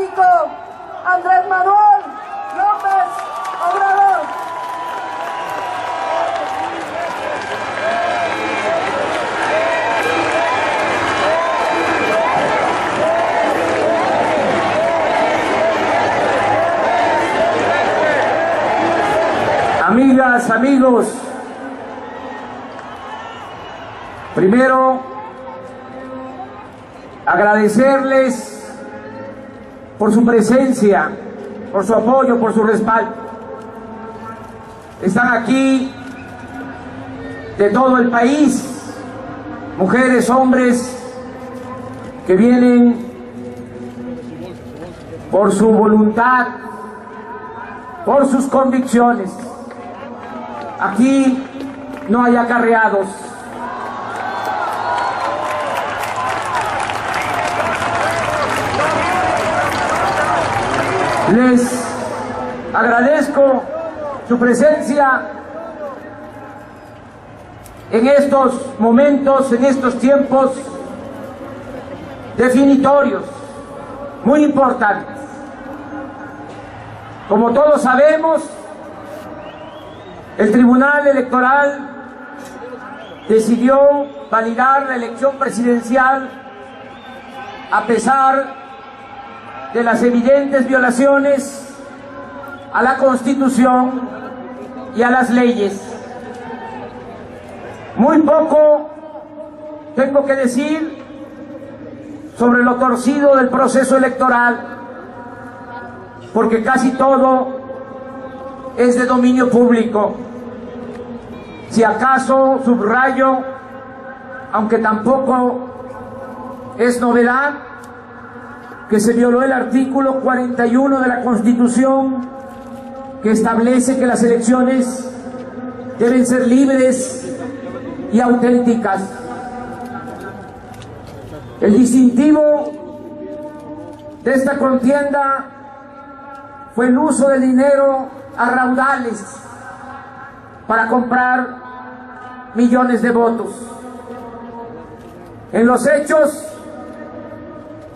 México, Andrés Manuel López Obrador. Amigas, amigos, primero agradecerles por su presencia, por su apoyo, por su respaldo. Están aquí de todo el país, mujeres, hombres, que vienen por su voluntad, por sus convicciones. Aquí no hay acarreados. Les agradezco su presencia en estos momentos, en estos tiempos definitorios, muy importantes. Como todos sabemos, el Tribunal Electoral decidió validar la elección presidencial a pesar de las evidentes violaciones a la Constitución y a las leyes. Muy poco tengo que decir sobre lo torcido del proceso electoral, porque casi todo es de dominio público. Si acaso subrayo, aunque tampoco es novedad, que se violó el artículo 41 de la Constitución, que establece que las elecciones deben ser libres y auténticas. El distintivo de esta contienda fue el uso del dinero a raudales para comprar millones de votos. En los hechos,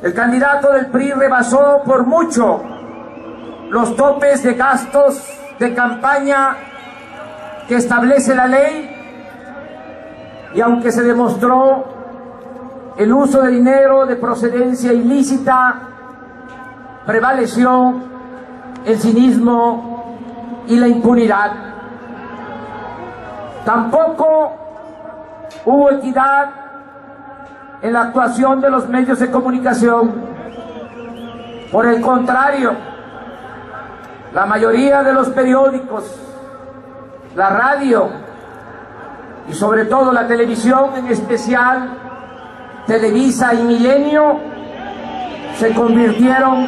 el candidato del PRI rebasó por mucho los topes de gastos de campaña que establece la ley, y aunque se demostró el uso de dinero de procedencia ilícita, prevaleció el cinismo y la impunidad. Tampoco hubo equidad en la actuación de los medios de comunicación. Por el contrario, la mayoría de los periódicos, la radio y sobre todo la televisión, en especial Televisa y Milenio, se convirtieron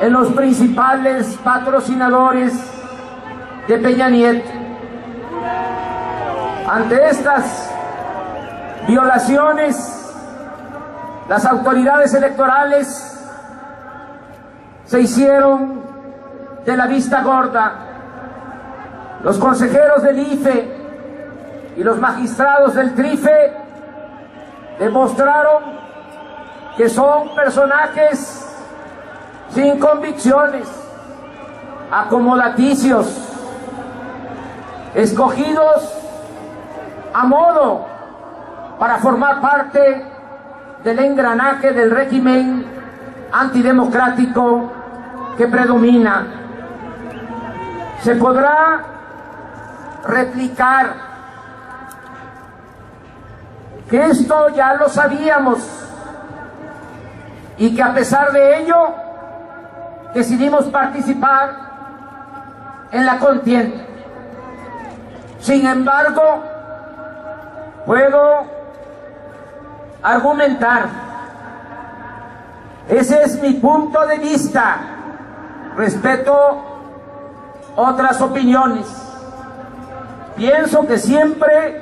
en los principales patrocinadores de Peña Nieto. Ante estas violaciones, las autoridades electorales se hicieron de la vista gorda. Los consejeros del IFE y los magistrados del TRIFE demostraron que son personajes sin convicciones, acomodaticios, escogidos a modo para formar parte del engranaje del régimen antidemocrático que predomina. Se podrá replicar que esto ya lo sabíamos y que a pesar de ello decidimos participar en la contienda. Sin embargo, puedo argumentar, ese es mi punto de vista, respeto otras opiniones. Pienso que siempre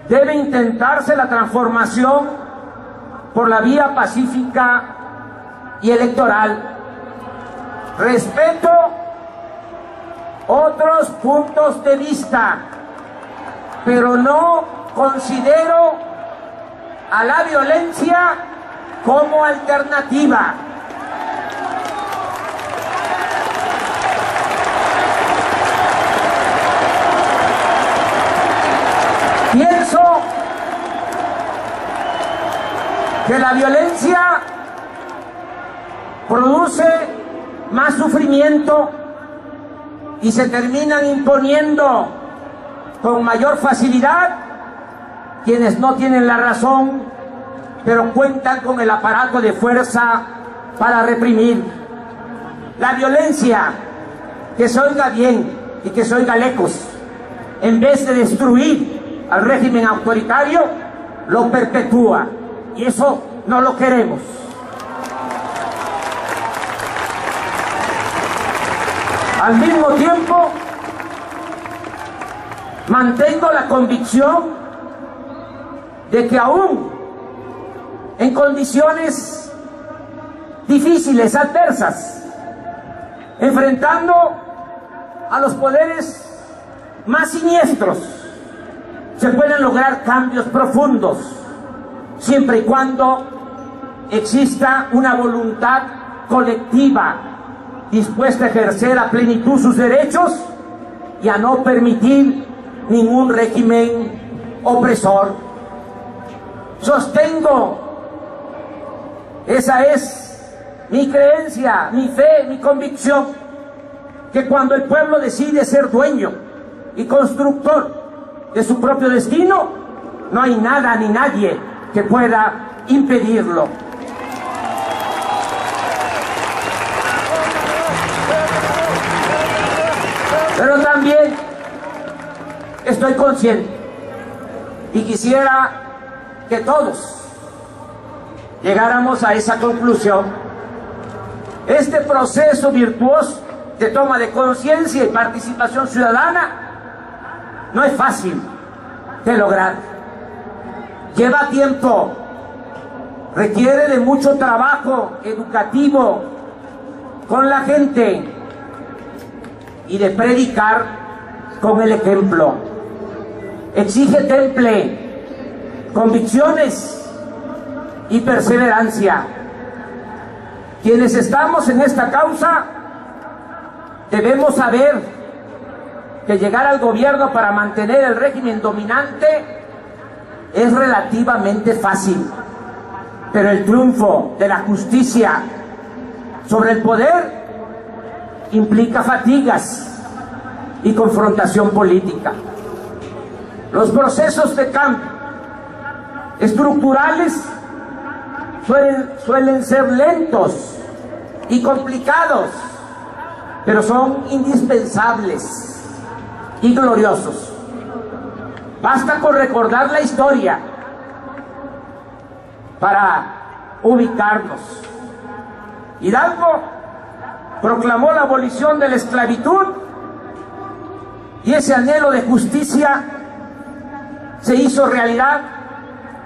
debe intentarse la transformación por la vía pacífica y electoral. Respeto otros puntos de vista, pero no considero a la violencia como alternativa. Pienso que la violencia produce más sufrimiento y se terminan imponiendo con mayor facilidad quienes no tienen la razón, pero cuentan con el aparato de fuerza para reprimir. La violencia, que se oiga bien y que se oiga lejos, en vez de destruir al régimen autoritario, lo perpetúa. Y eso no lo queremos. Al mismo tiempo, mantengo la convicción de que aún en condiciones difíciles, adversas, enfrentando a los poderes más siniestros, se pueden lograr cambios profundos, siempre y cuando exista una voluntad colectiva dispuesta a ejercer a plenitud sus derechos y a no permitir ningún régimen opresor. Sostengo, esa es mi creencia, mi fe, mi convicción, que cuando el pueblo decide ser dueño y constructor de su propio destino, no hay nada ni nadie que pueda impedirlo. Pero también estoy consciente y quisiera que todos llegáramos a esa conclusión. Este proceso virtuoso de toma de conciencia y participación ciudadana no es fácil de lograr. Lleva tiempo, requiere de mucho trabajo educativo con la gente y de predicar con el ejemplo. Exige temple, convicciones y perseverancia. Quienes estamos en esta causa debemos saber que llegar al gobierno para mantener el régimen dominante es relativamente fácil, pero el triunfo de la justicia sobre el poder implica fatigas y confrontación política. Los procesos de cambio estructurales suelen ser lentos y complicados, pero son indispensables y gloriosos. Basta con recordar la historia para ubicarnos. Hidalgo proclamó la abolición de la esclavitud y ese anhelo de justicia se hizo realidad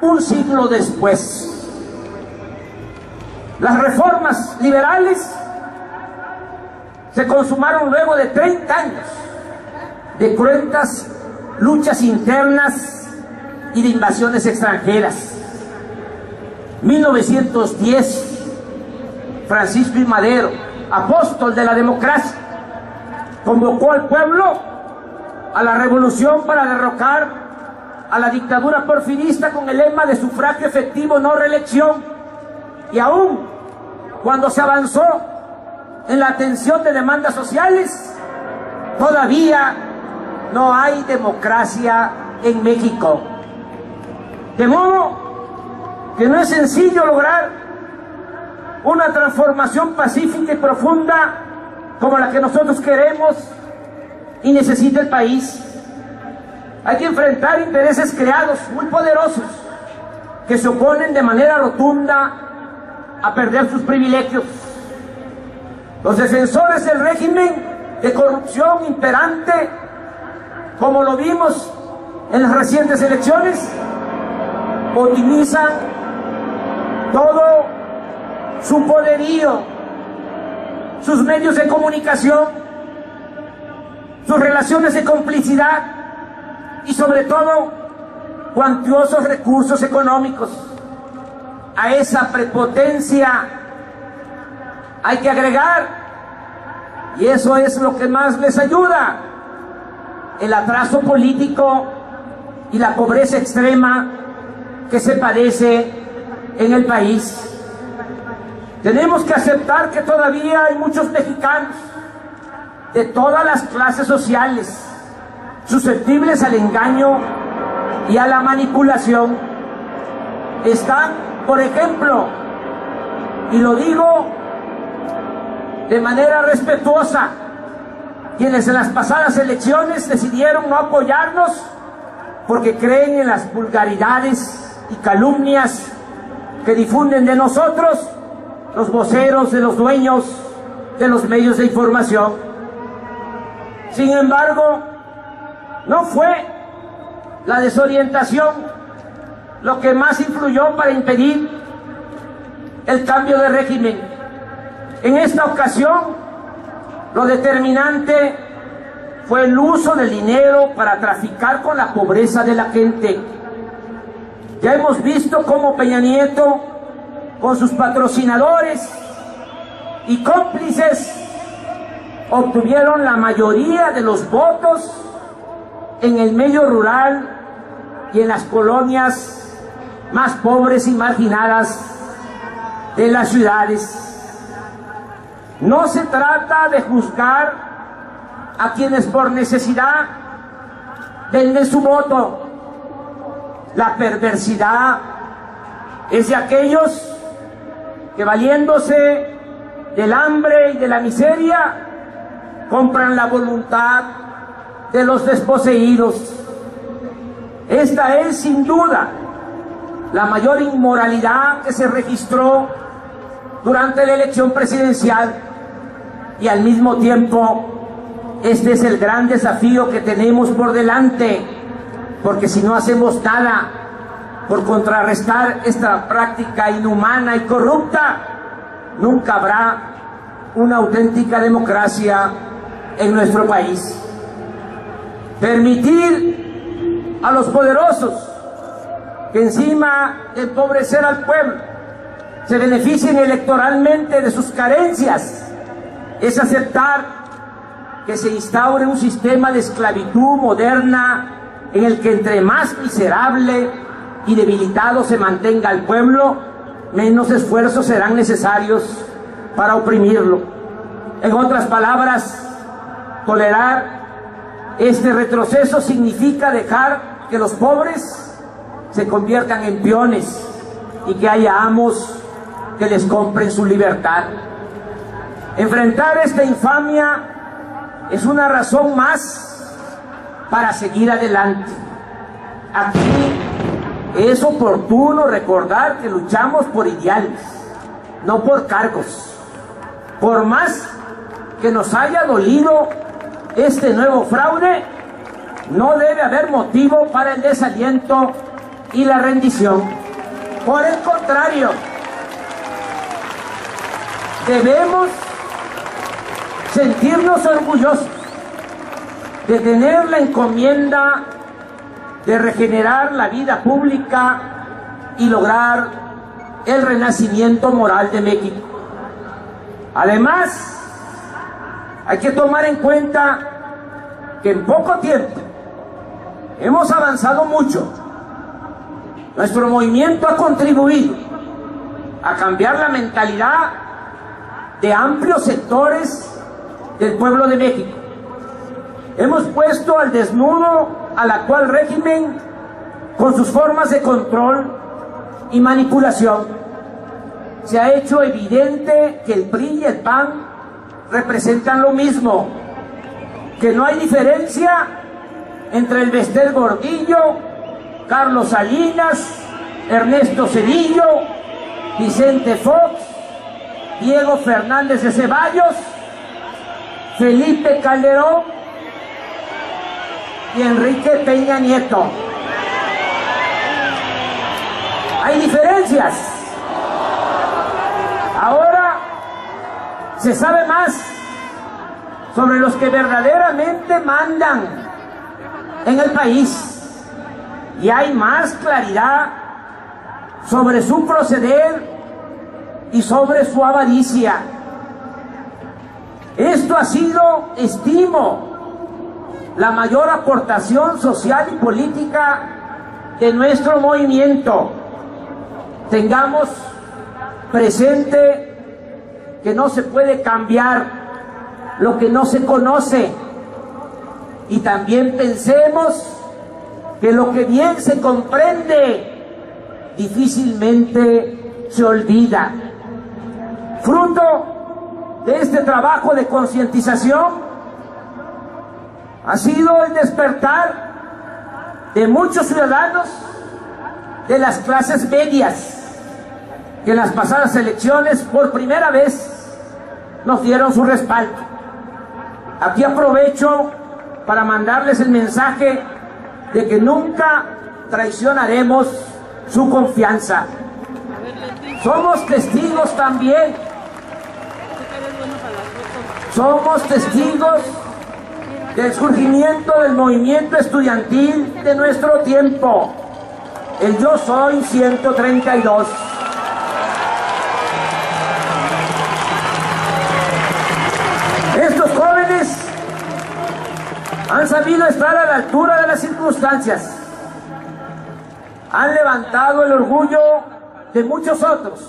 un siglo después. Las reformas liberales se consumaron luego de 30 años de cruentas luchas internas y de invasiones extranjeras. 1910, Francisco I. Madero, apóstol de la democracia, convocó al pueblo a la revolución para derrocar a la dictadura porfirista con el lema de sufragio efectivo, no reelección. Y aún cuando se avanzó en la atención de demandas sociales, todavía no hay democracia en México. De modo que no es sencillo lograr una transformación pacífica y profunda como la que nosotros queremos y necesita el país. Hay que enfrentar intereses creados muy poderosos que se oponen de manera rotunda a perder sus privilegios. Los defensores del régimen de corrupción imperante, como lo vimos en las recientes elecciones, utilizan todo su poderío, sus medios de comunicación, sus relaciones de complicidad y sobre todo cuantiosos recursos económicos. A esa prepotencia hay que agregar, y eso es lo que más les ayuda, el atraso político y la pobreza extrema que se padece en el país. Tenemos que aceptar que todavía hay muchos mexicanos de todas las clases sociales susceptibles al engaño y a la manipulación. Están, por ejemplo, y lo digo de manera respetuosa, quienes en las pasadas elecciones decidieron no apoyarnos porque creen en las vulgaridades y calumnias que difunden de nosotros los voceros de los dueños de los medios de información. Sin embargo, no fue la desorientación lo que más influyó para impedir el cambio de régimen. En esta ocasión, lo determinante fue el uso del dinero para traficar con la pobreza de la gente. Ya hemos visto cómo Peña Nieto, con sus patrocinadores y cómplices, obtuvieron la mayoría de los votos en el medio rural y en las colonias más pobres y marginadas de las ciudades. No se trata de juzgar a quienes por necesidad venden su voto. La perversidad es de aquellos que, valiéndose del hambre y de la miseria, compran la voluntad de los desposeídos. Esta es sin duda la mayor inmoralidad que se registró durante la elección presidencial, y al mismo tiempo este es el gran desafío que tenemos por delante, porque si no hacemos nada por contrarrestar esta práctica inhumana y corrupta, nunca habrá una auténtica democracia en nuestro país. Permitir a los poderosos que, encima de empobrecer al pueblo, se beneficien electoralmente de sus carencias es aceptar que se instaure un sistema de esclavitud moderna en el que entre más miserable y debilitado se mantenga al pueblo, menos esfuerzos serán necesarios para oprimirlo. En otras palabras, tolerar este retroceso significa dejar que los pobres se conviertan en peones y que haya amos que les compren su libertad. Enfrentar esta infamia es una razón más para seguir adelante. Aquí es oportuno recordar que luchamos por ideales, no por cargos. Por más que nos haya dolido este nuevo fraude, no debe haber motivo para el desaliento y la rendición. Por el contrario, debemos sentirnos orgullosos de tener la encomienda de regenerar la vida pública y lograr el renacimiento moral de México. Además, hay que tomar en cuenta que en poco tiempo hemos avanzado mucho. Nuestro movimiento ha contribuido a cambiar la mentalidad de amplios sectores del pueblo de México. Hemos puesto al desnudo al actual régimen con sus formas de control y manipulación. Se ha hecho evidente que el PRI y el PAN representan lo mismo, que no hay diferencia entre el Bester Gordillo, Carlos Salinas, Ernesto Zedillo, Vicente Fox, Diego Fernández de Ceballos, Felipe Calderón y Enrique Peña Nieto. Hay diferencias. Ahora se sabe más sobre los que verdaderamente mandan en el país y hay más claridad sobre su proceder y sobre su avaricia. Esto ha sido, estimo, la mayor aportación social y política de nuestro movimiento. Tengamos presente que no se puede cambiar lo que no se conoce, y también pensemos que lo que bien se comprende difícilmente se olvida. Fruto de este trabajo de concientización ha sido el despertar de muchos ciudadanos de las clases medias que en las pasadas elecciones por primera vez nos dieron su respaldo. Aquí aprovecho para mandarles el mensaje de que nunca traicionaremos su confianza. Somos testigos también, somos testigos del surgimiento del movimiento estudiantil de nuestro tiempo, el Yo Soy 132. Estos jóvenes han sabido estar a la altura de las circunstancias, han levantado el orgullo de muchos otros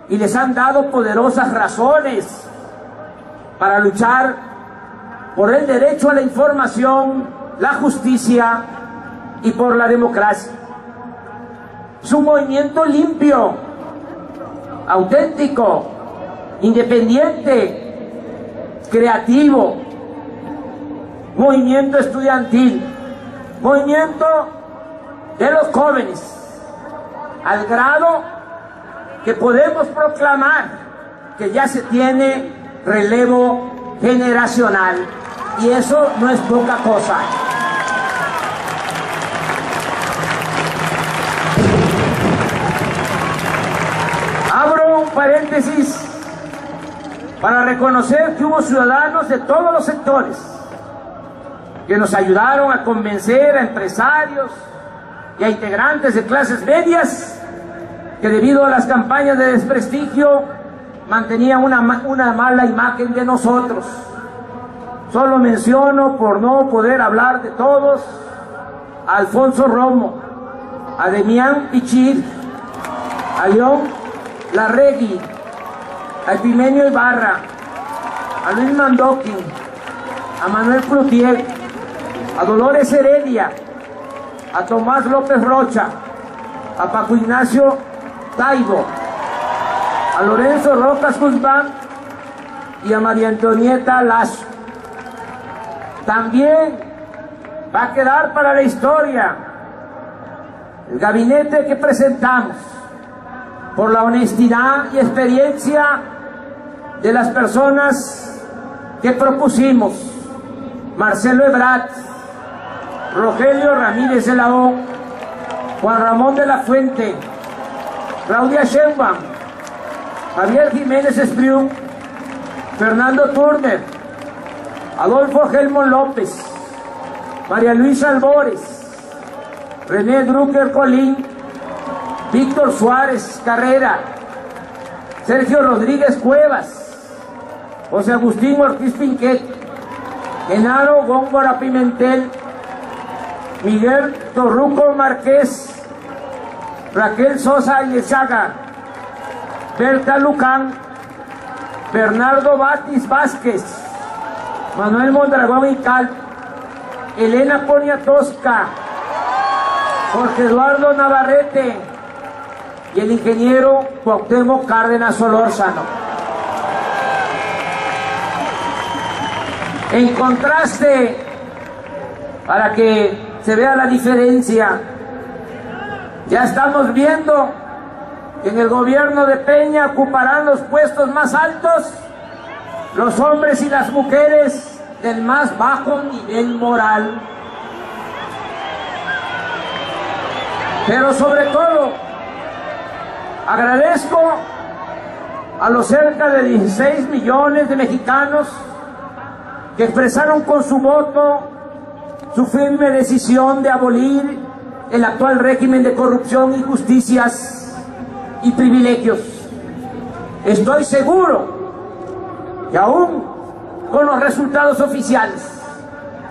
y les han dado poderosas razones para luchar por el derecho a la información, la justicia y por la democracia. Es un movimiento limpio, auténtico, independiente, creativo, movimiento estudiantil, movimiento de los jóvenes, al grado que podemos proclamar que ya se tiene relevo generacional, y eso no es poca cosa. Abro un paréntesis para reconocer que hubo ciudadanos de todos los sectores que nos ayudaron a convencer a empresarios y a integrantes de clases medias que debido a las campañas de desprestigio mantenían una mala imagen de nosotros. Solo menciono, por no poder hablar de todos, a Alfonso Romo, a Demián Pichir, a León Larregui, a Epimenio Ibarra, a Luis Mandoki, a Manuel Cloutier, a Dolores Heredia, a Tomás López Rocha, a Paco Ignacio Taibo, a Lorenzo Rojas Guzmán y a María Antonieta Lazo. También va a quedar para la historia el gabinete que presentamos por la honestidad y experiencia de las personas que propusimos: Marcelo Ebrard, Rogelio Ramírez de la O, Juan Ramón de la Fuente, Claudia Sheinbaum, Javier Jiménez Espriu, Fernando Turner, Adolfo Helmond López, María Luisa Albores, René Drucker Colín, Víctor Suárez Carrera, Sergio Rodríguez Cuevas, José Agustín Ortiz Pinquet, Genaro Góngora Pimentel, Miguel Torruco Márquez, Raquel Sosa Ilezaga, Berta Lucán, Bernardo Batis Vázquez, Manuel Mondragón Ical, Elena Poniatowska, Jorge Eduardo Navarrete y el ingeniero Cuauhtémoc Cárdenas Solórzano. En contraste, para que se vea la diferencia, ya estamos viendo que en el gobierno de Peña ocuparán los puestos más altos los hombres y las mujeres del más bajo nivel moral. Pero sobre todo, agradezco a los cerca de 16 millones de mexicanos que expresaron con su voto su firme decisión de abolir el actual régimen de corrupción, injusticias y privilegios. Estoy seguro que aún con los resultados oficiales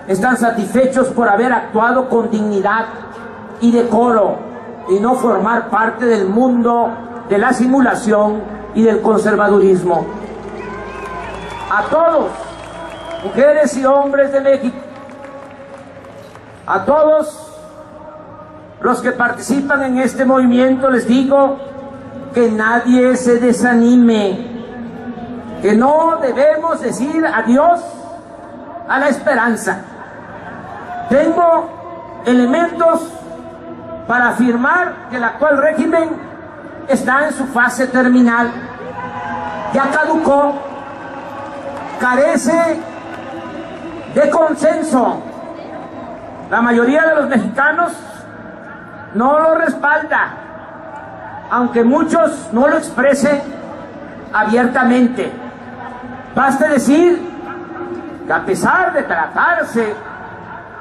están satisfechos por haber actuado con dignidad y decoro, y no formar parte del mundo de la simulación y del conservadurismo. A todos, mujeres y hombres de México, a todos los que participan en este movimiento, les digo que nadie se desanime, que no debemos decir adiós a la esperanza. Tengo elementos para afirmar que el actual régimen está en su fase terminal, ya caducó, carece de consenso. La mayoría de los mexicanos no lo respalda, aunque muchos no lo expresen abiertamente. Basta decir que a pesar de tratarse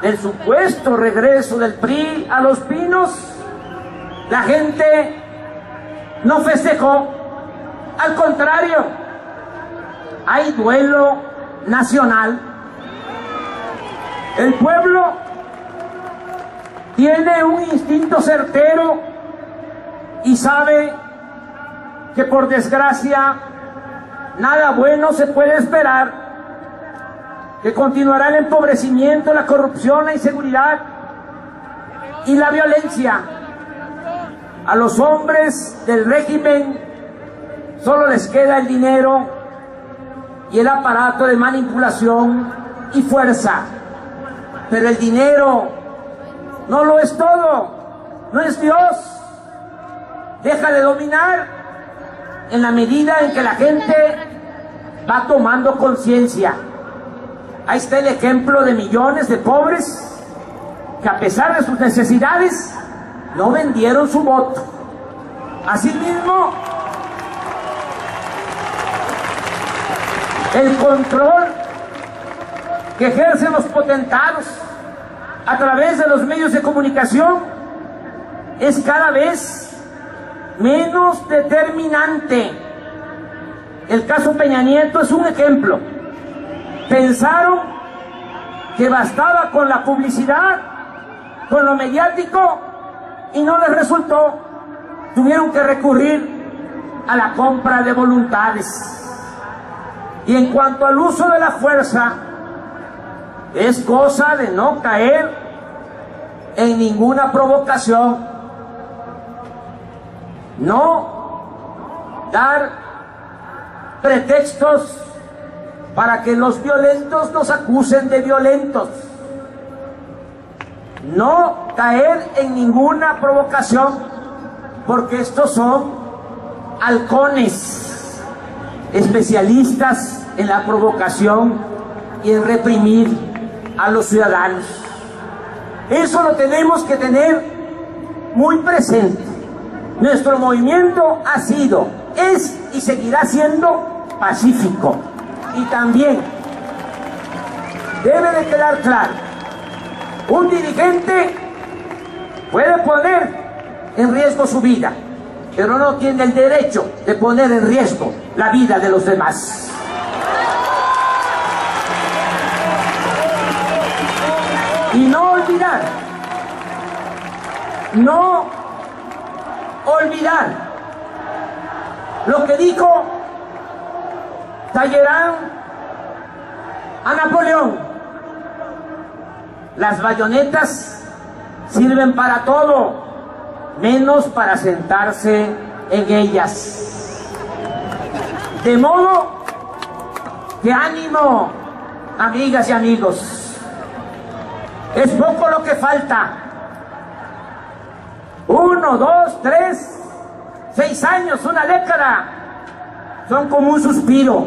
del supuesto regreso del PRI a Los Pinos, la gente no festejó. Al contrario, hay duelo nacional. El pueblo tiene un instinto certero y sabe que, por desgracia, nada bueno se puede esperar, que continuará el empobrecimiento, la corrupción, la inseguridad y la violencia. A los hombres del régimen solo les queda el dinero y el aparato de manipulación y fuerza. Pero el dinero no lo es todo, no es Dios. Deja de dominar en la medida en que la gente va tomando conciencia. Ahí está el ejemplo de millones de pobres que, a pesar de sus necesidades, no vendieron su voto. Asimismo, el control que ejercen los potentados a través de los medios de comunicación es cada vez menos determinante. El caso Peña Nieto es un ejemplo. Pensaron que bastaba con la publicidad, con lo mediático, y no les resultó. Tuvieron que recurrir a la compra de voluntades. Y en cuanto al uso de la fuerza, es cosa de no caer en ninguna provocación, no dar pretextos para que los violentos nos acusen de violentos, no caer en ninguna provocación, porque estos son halcones, especialistas en la provocación y en reprimir a los ciudadanos. Eso lo tenemos que tener muy presente. Nuestro movimiento ha sido, es y seguirá siendo pacífico. Y también debe de quedar claro, un dirigente puede poner en riesgo su vida, pero no tiene el derecho de poner en riesgo la vida de los demás. Y no olvidar lo que dijo Talleyrand a Napoleón: las bayonetas sirven para todo, menos para sentarse en ellas. De modo que ánimo, amigas y amigos, es poco lo que falta. 1, 2, 3, 6 años, una década, son como un suspiro,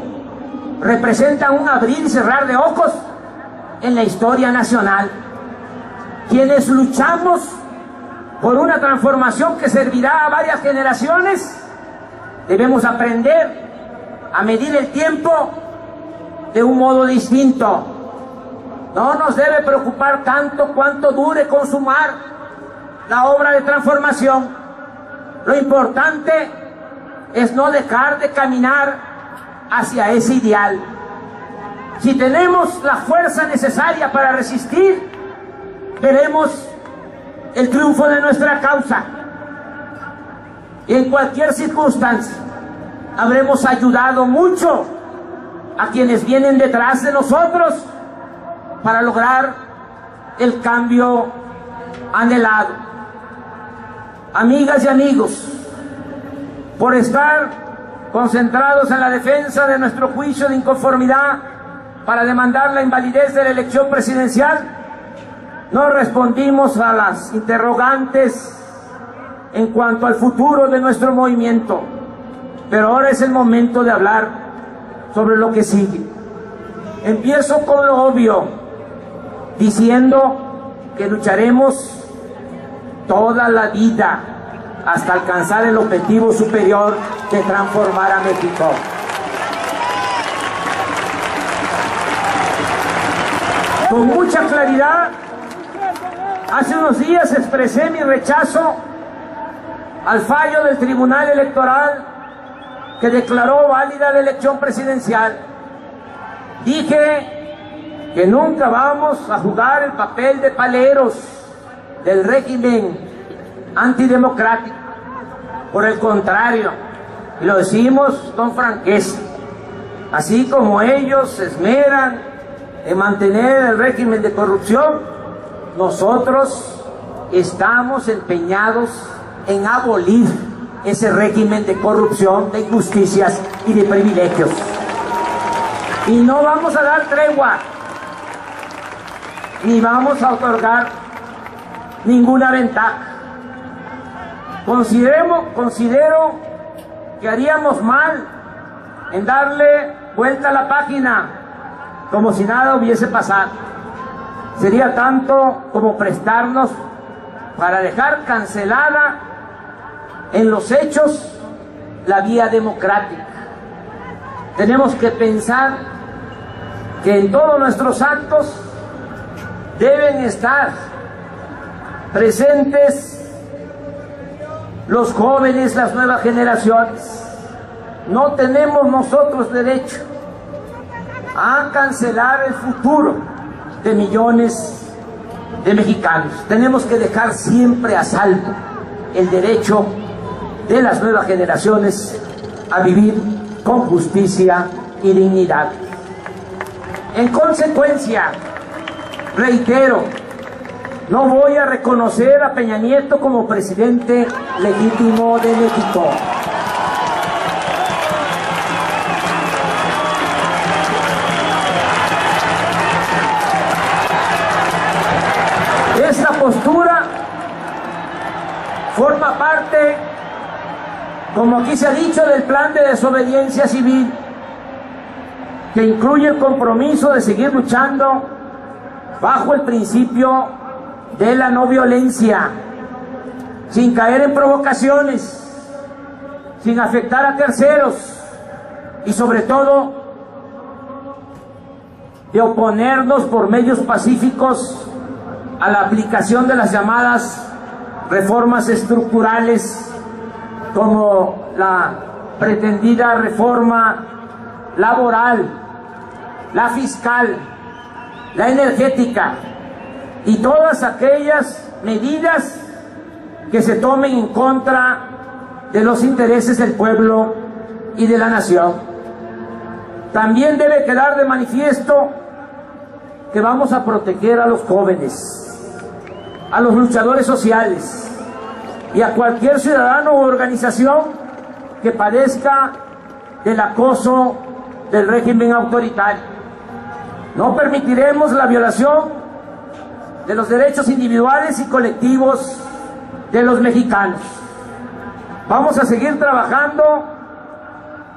representan un abrir y cerrar de ojos en la historia nacional. Quienes luchamos por una transformación que servirá a varias generaciones, debemos aprender a medir el tiempo de un modo distinto. No nos debe preocupar tanto cuánto dure consumar la obra de transformación. Lo importante es no dejar de caminar hacia ese ideal. Si tenemos la fuerza necesaria para resistir, veremos el triunfo de nuestra causa. Y en cualquier circunstancia habremos ayudado mucho a quienes vienen detrás de nosotros para lograr el cambio anhelado. Amigas y amigos, por estar concentrados en la defensa de nuestro juicio de inconformidad para demandar la invalidez de la elección presidencial, no respondimos a las interrogantes en cuanto al futuro de nuestro movimiento, pero ahora es el momento de hablar sobre lo que sigue. Empiezo con lo obvio, diciendo que lucharemos toda la vida hasta alcanzar el objetivo superior de transformar a México. Con mucha claridad, hace unos días expresé mi rechazo al fallo del Tribunal Electoral que declaró válida la elección presidencial. Dije que nunca vamos a jugar el papel de paleros del régimen antidemocrático. Por el contrario, y lo decimos con franqueza, así como ellos se esmeran en mantener el régimen de corrupción, nosotros estamos empeñados en abolir ese régimen de corrupción, de injusticias y de privilegios. Y no vamos a dar tregua, ni vamos a otorgar ninguna ventaja. Considero que haríamos mal en darle vuelta a la página como si nada hubiese pasado. Sería tanto como prestarnos para dejar cancelada en los hechos la vía democrática. Tenemos que pensar que en todos nuestros actos deben estar presentes los jóvenes, las nuevas generaciones. No tenemos nosotros derecho a cancelar el futuro de millones de mexicanos. Tenemos que dejar siempre a salvo el derecho de las nuevas generaciones a vivir con justicia y dignidad. En consecuencia, reitero, no voy a reconocer a Peña Nieto como presidente legítimo de México. Esta postura forma parte, como aquí se ha dicho, del plan de desobediencia civil, que incluye el compromiso de seguir luchando bajo el principio de la no violencia, sin caer en provocaciones, sin afectar a terceros y sobre todo de oponernos por medios pacíficos a la aplicación de las llamadas reformas estructurales, como la pretendida reforma laboral, la fiscal, la energética y todas aquellas medidas que se tomen en contra de los intereses del pueblo y de la nación. También debe quedar de manifiesto que vamos a proteger a los jóvenes, a los luchadores sociales y a cualquier ciudadano u organización que padezca del acoso del régimen autoritario. No permitiremos la violación de los derechos individuales y colectivos de los mexicanos. Vamos a seguir trabajando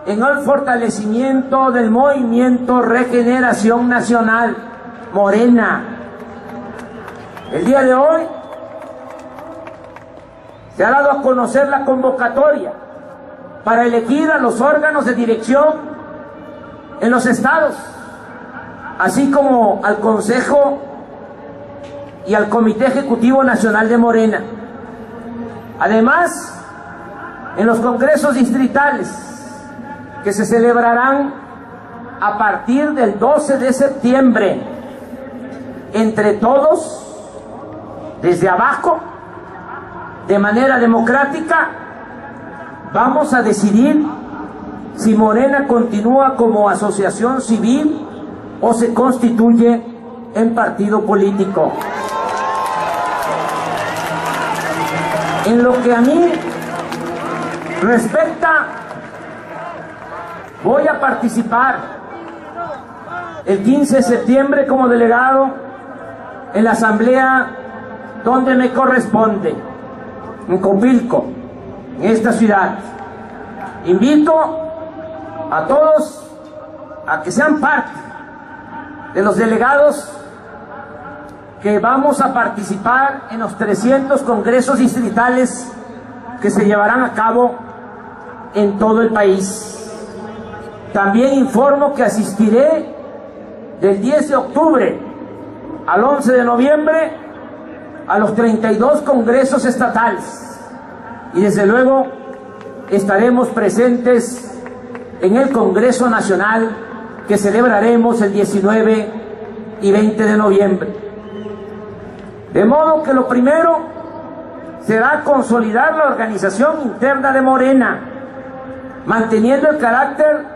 en el fortalecimiento del movimiento Regeneración Nacional, Morena. El día de hoy se ha dado a conocer la convocatoria para elegir a los órganos de dirección en los estados, así como al Consejo y al Comité Ejecutivo Nacional de Morena. Además, en los congresos distritales que se celebrarán a partir del 12 de septiembre, entre todos, desde abajo de manera democrática, vamos a decidir si Morena continúa como asociación civil o se constituye en partido político. En lo que a mí respecta, voy a participar el 15 de septiembre como delegado en la asamblea donde me corresponde, en Copilco, en esta ciudad. Invito a todos a que sean parte de los delegados que vamos a participar en los 300 congresos distritales que se llevarán a cabo en todo el país. También informo que asistiré del 10 de octubre al 11 de noviembre a los 32 congresos estatales y desde luego estaremos presentes en el Congreso Nacional que celebraremos el 19 y 20 de noviembre. De modo que lo primero será consolidar la organización interna de Morena, manteniendo el carácter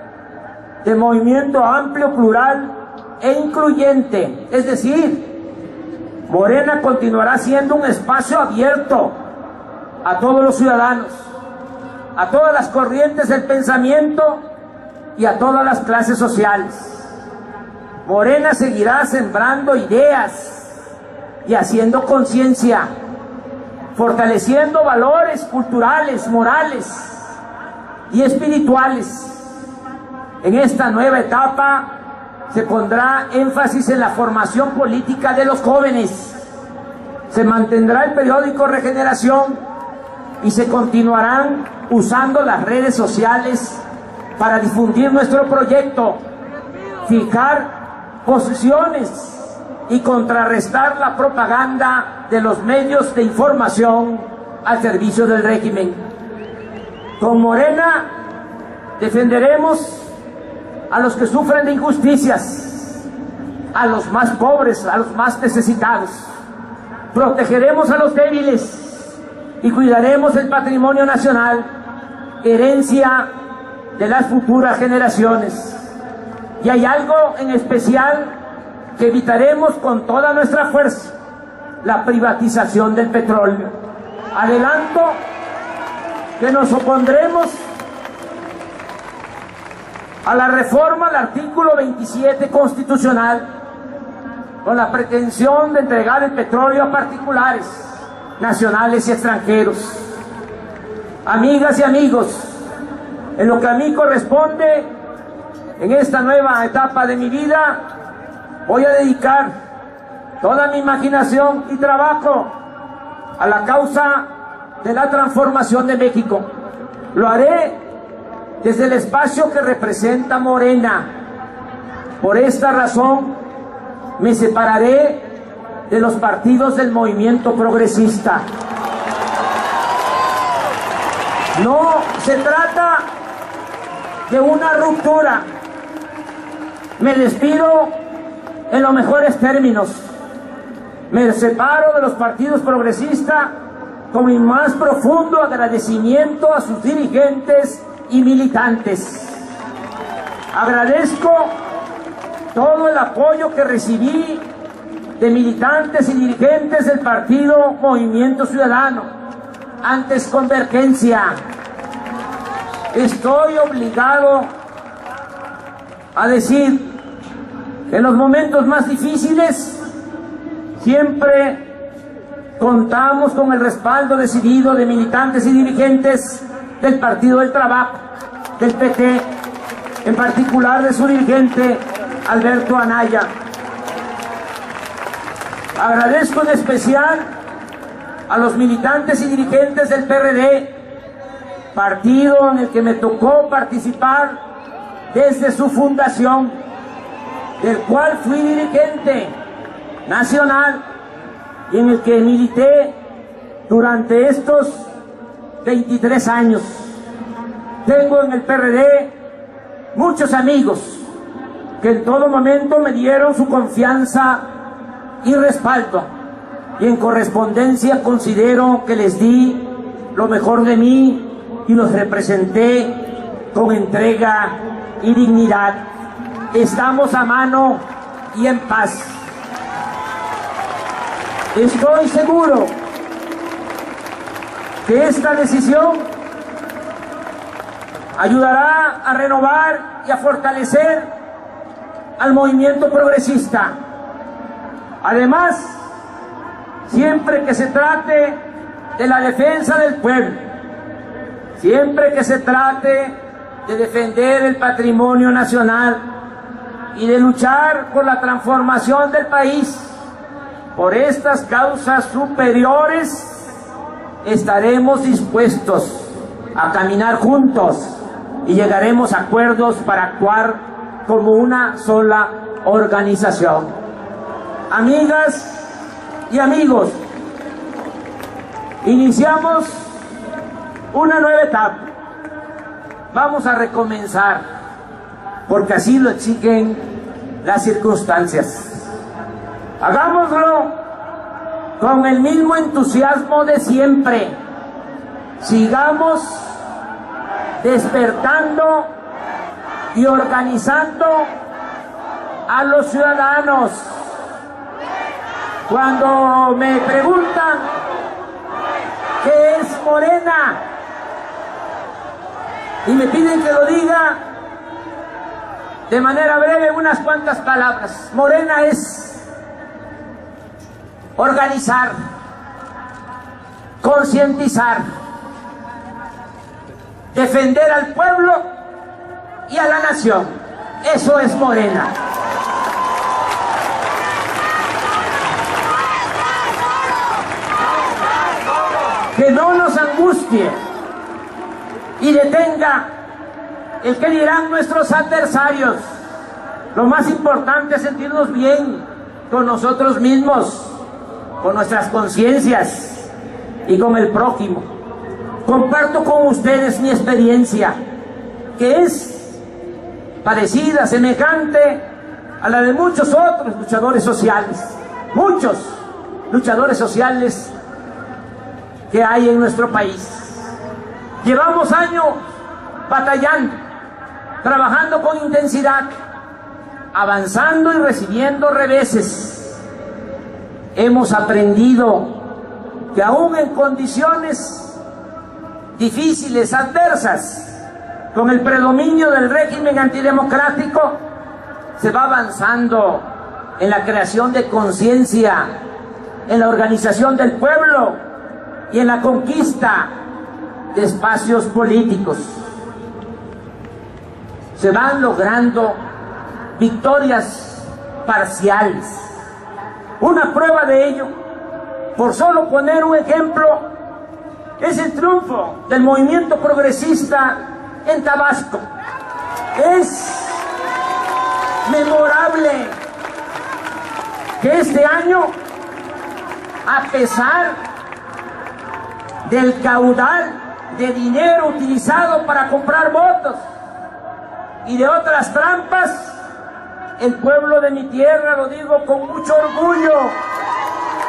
de movimiento amplio, plural e incluyente. Es decir, Morena continuará siendo un espacio abierto a todos los ciudadanos, a todas las corrientes del pensamiento y a todas las clases sociales. Morena seguirá sembrando ideas y haciendo conciencia, fortaleciendo valores culturales, morales y espirituales. En esta nueva etapa se pondrá énfasis en la formación política de los jóvenes, se mantendrá el periódico Regeneración y se continuarán usando las redes sociales para difundir nuestro proyecto, fijar posiciones y contrarrestar la propaganda de los medios de información al servicio del régimen. Con Morena defenderemos a los que sufren de injusticias, a los más pobres, a los más necesitados. Protegeremos a los débiles y cuidaremos el patrimonio nacional, herencia de las futuras generaciones. Y hay algo en especial que evitaremos con toda nuestra fuerza: la privatización del petróleo. Adelanto que nos opondremos a la reforma al artículo 27 constitucional con la pretensión de entregar el petróleo a particulares, nacionales y extranjeros. Amigas y amigos, en lo que a mí corresponde, en esta nueva etapa de mi vida, voy a dedicar toda mi imaginación y trabajo a la causa de la transformación de México. Lo haré desde el espacio que representa Morena. Por esta razón me separaré de los partidos del movimiento progresista. No se trata de una ruptura. Me despido en los mejores términos. Me separo de los partidos progresistas con mi más profundo agradecimiento a sus dirigentes y militantes. Agradezco todo el apoyo que recibí de militantes y dirigentes del partido Movimiento Ciudadano, antes Convergencia. Estoy obligado a decir que en los momentos más difíciles siempre contamos con el respaldo decidido de militantes y dirigentes del Partido del Trabajo, del PT, en particular de su dirigente Alberto Anaya. Agradezco en especial a los militantes y dirigentes del PRD, partido en el que me tocó participar desde su fundación, del cual fui dirigente nacional y en el que milité durante estos 23 años. Tengo en el PRD muchos amigos que en todo momento me dieron su confianza y respaldo, y en correspondencia considero que les di lo mejor de mí y los representé con entrega y dignidad. Estamos a mano y en paz. Estoy seguro que esta decisión ayudará a renovar y a fortalecer al movimiento progresista. Además, siempre que se trate de la defensa del pueblo, siempre que se trate de defender el patrimonio nacional y de luchar por la transformación del país, por estas causas superiores, estaremos dispuestos a caminar juntos y llegaremos a acuerdos para actuar como una sola organización. Amigas y amigos, iniciamos una nueva etapa. Vamos a recomenzar, porque así lo exigen las circunstancias. Hagámoslo con el mismo entusiasmo de siempre. Sigamos despertando y organizando a los ciudadanos. Cuando me preguntan qué es Morena y me piden que lo diga de manera breve unas cuantas palabras, Morena es organizar, concientizar, defender al pueblo y a la nación. Eso es Morena. Que no nos angustie y detenga el que dirán nuestros adversarios. Lo más importante es sentirnos bien con nosotros mismos, con nuestras conciencias y con el prójimo. Comparto con ustedes mi experiencia, que es parecida, semejante a la de muchos otros luchadores sociales, muchos luchadores sociales que hay en nuestro país. Llevamos años batallando, trabajando con intensidad, avanzando y recibiendo reveses. Hemos aprendido que aún en condiciones difíciles, adversas, con el predominio del régimen antidemocrático, se va avanzando en la creación de conciencia, en la organización del pueblo y en la conquista de espacios políticos. Se van logrando victorias parciales. Una prueba de ello, por solo poner un ejemplo, es el triunfo del movimiento progresista en Tabasco. Es memorable que este año, a pesar del caudal de dinero utilizado para comprar votos y de otras trampas, el pueblo de mi tierra, lo digo con mucho orgullo,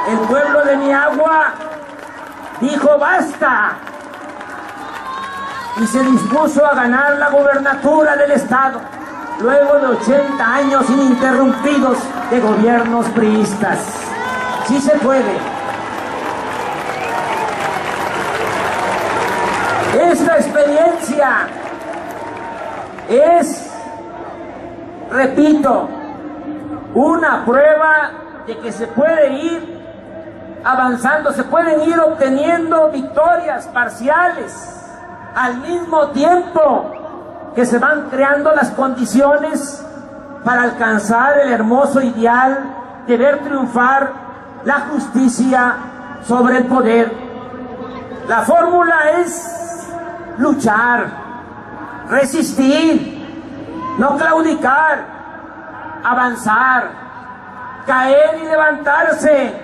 el pueblo de mi agua dijo basta y se dispuso a ganar la gobernatura del estado luego de 80 años ininterrumpidos de gobiernos priistas. Sí se puede. Esta experiencia es, repito, una prueba de que se puede ir avanzando, se pueden ir obteniendo victorias parciales al mismo tiempo que se van creando las condiciones para alcanzar el hermoso ideal de ver triunfar la justicia sobre el poder. La fórmula es luchar, resistir, no claudicar, avanzar, caer y levantarse,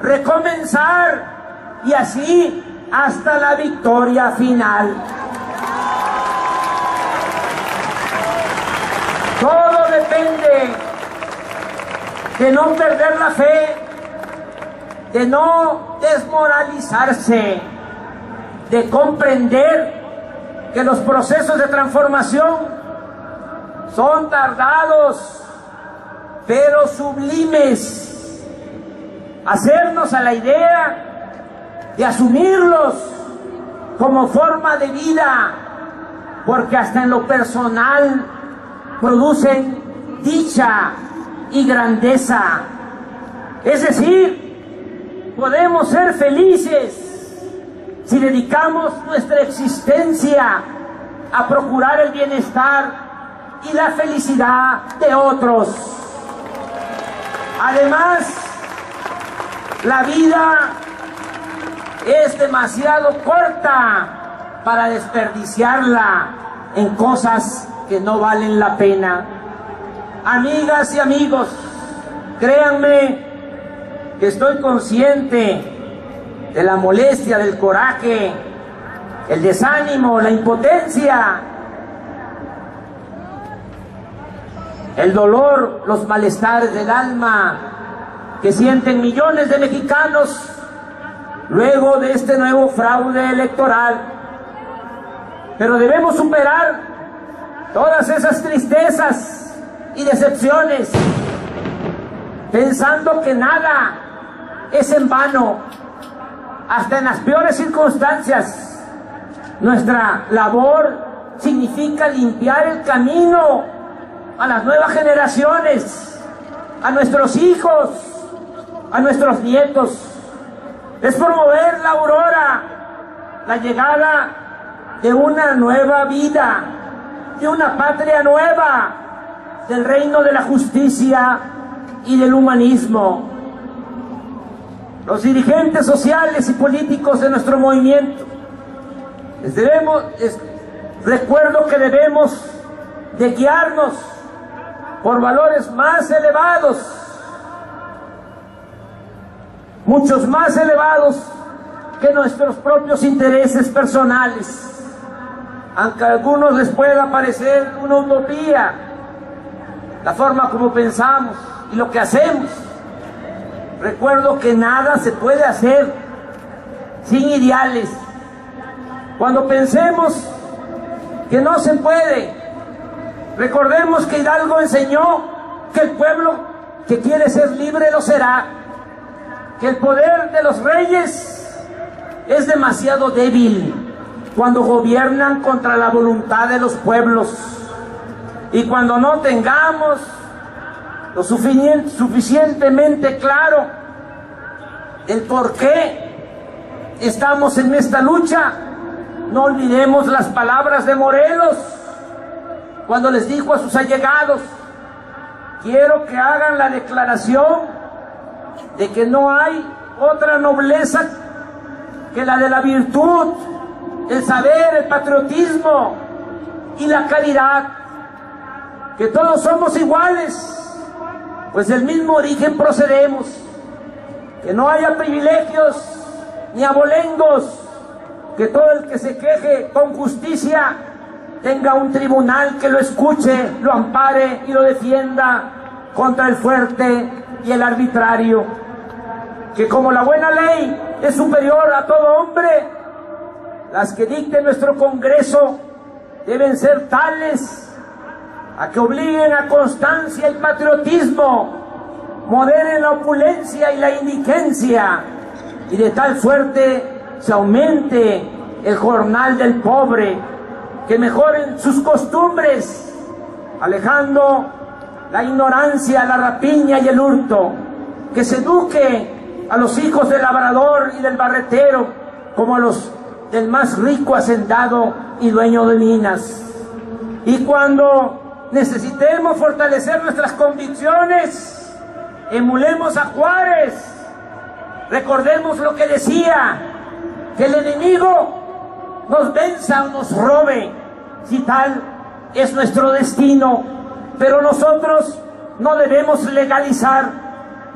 recomenzar y así hasta la victoria final. Todo depende de no perder la fe, de no desmoralizarse, de comprender que los procesos de transformación son tardados, pero sublimes. Hacernos a la idea de asumirlos como forma de vida, porque hasta en lo personal producen dicha y grandeza. Es decir, podemos ser felices si dedicamos nuestra existencia a procurar el bienestar y la felicidad de otros. Además, la vida es demasiado corta para desperdiciarla en cosas que no valen la pena. Amigas y amigos, créanme que estoy consciente de la molestia, del coraje, el desánimo, la impotencia, el dolor, los malestares del alma que sienten millones de mexicanos luego de este nuevo fraude electoral. Pero debemos superar todas esas tristezas y decepciones, pensando que nada es en vano. Hasta en las peores circunstancias, nuestra labor significa limpiar el camino a las nuevas generaciones, a nuestros hijos, a nuestros nietos. Es promover la aurora, la llegada de una nueva vida, de una patria nueva, del reino de la justicia y del humanismo. Los dirigentes sociales y políticos de nuestro movimiento recuerdo que debemos de guiarnos por valores más elevados, muchos más elevados que nuestros propios intereses personales, aunque a algunos les pueda parecer una utopía la forma como pensamos y lo que hacemos. Recuerdo que nada se puede hacer sin ideales. Cuando pensemos que no se puede, recordemos que Hidalgo enseñó que el pueblo que quiere ser libre lo será, que el poder de los reyes es demasiado débil cuando gobiernan contra la voluntad de los pueblos, y cuando no tengamos lo suficientemente claro el por qué estamos en esta lucha, no olvidemos las palabras de Morelos cuando les dijo a sus allegados: quiero que hagan la declaración de que no hay otra nobleza que la de la virtud, el saber, el patriotismo y la caridad, que todos somos iguales, pues del mismo origen procedemos, que no haya privilegios ni abolengos, que todo el que se queje con justicia tenga un tribunal que lo escuche, lo ampare y lo defienda contra el fuerte y el arbitrario, que como la buena ley es superior a todo hombre, las que dicte nuestro Congreso deben ser tales a que obliguen a constancia y patriotismo, moderen la opulencia y la indigencia, y de tal suerte se aumente el jornal del pobre, que mejoren sus costumbres, alejando la ignorancia, la rapiña y el hurto, que se eduque a los hijos del labrador y del barretero como a los del más rico hacendado y dueño de minas. Y cuando necesitemos fortalecer nuestras convicciones, emulemos a Juárez, recordemos lo que decía: que el enemigo nos venza o nos robe, si tal es nuestro destino, pero nosotros no debemos legalizar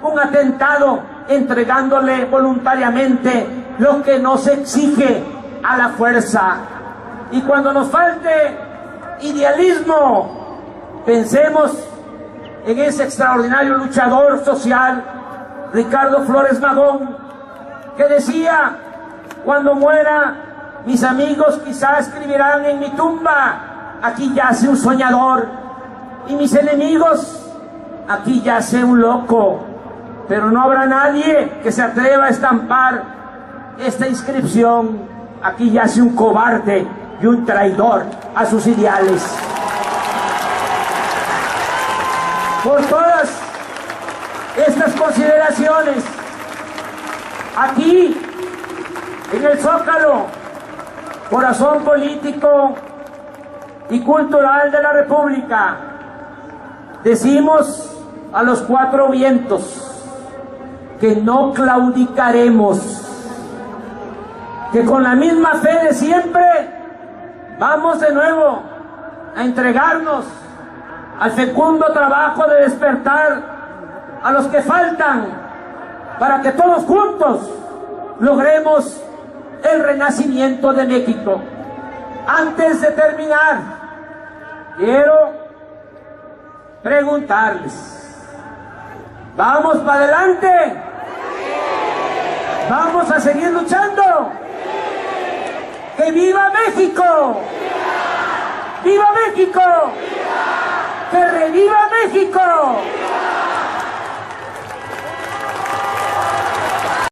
un atentado entregándole voluntariamente lo que nos exige a la fuerza. Y cuando nos falte idealismo, pensemos en ese extraordinario luchador social, Ricardo Flores Magón, que decía: cuando muera Mis amigos quizás escribirán en mi tumba, aquí yace un soñador. Y mis enemigos, aquí yace un loco. Pero no habrá nadie que se atreva a estampar esta inscripción, aquí yace un cobarde y un traidor a sus ideales. Por todas estas consideraciones, aquí, en el Zócalo, corazón político y cultural de la República, decimos a los cuatro vientos que no claudicaremos, que con la misma fe de siempre vamos de nuevo a entregarnos al fecundo trabajo de despertar a los que faltan para que todos juntos logremos el renacimiento de México. Antes de terminar, quiero preguntarles, ¿vamos para adelante? ¿Vamos a seguir luchando? ¡Que viva México! ¡Viva México! ¡Que reviva México!